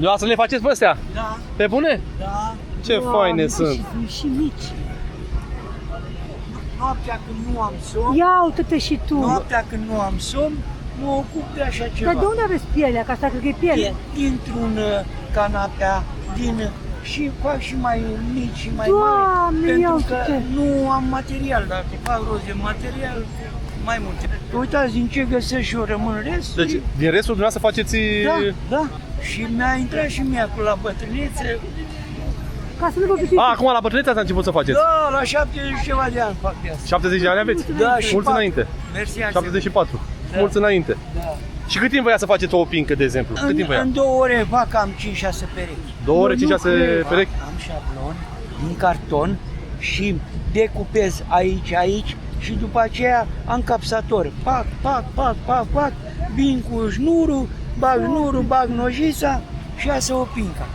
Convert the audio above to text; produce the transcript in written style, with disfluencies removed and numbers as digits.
Dumneavoastră le faceți pe astea? Da, Pe bune? da. Ce faine sunt. Și mici. Noaptea când nu am somn, Ia uite-te și tu. noaptea când nu am somn, mă ocup de așa ceva. Dar de unde aveți pielea? Că asta cred că e piele. Dintr-un canapea, și fac și mai mici și mai Doamne, mari, ia pentru că uite-te. nu am material, dacă fac rost de material, mai multe. Uitați din ce găsesc și eu, rămân restul. Deci, din restul dumneavoastră faceți... Da, da. Și mi-a intrat și mie acolo la bătrânețe. Ca să nu vă pisiți. Acum la bătrânețe ați început să faceți. Da, la 70 și ceva de ani fac de asta. 70 de ani aveți? Da, și Mulți 4. înainte. Mersi, 74. Da. Mulți înainte. Da. Și cât timp vă ia să faceți o pincă, de exemplu? Cât timp vă ia? În 2 ore fac cam 5-6 perechi. 2 ore, Eu nu 5-6 cred. perechi? Am șablon din carton și decupez aici și după aceea am capsator. Pac, vin cu șnurul, bag șnurul, bag nojița și iasă o pincă.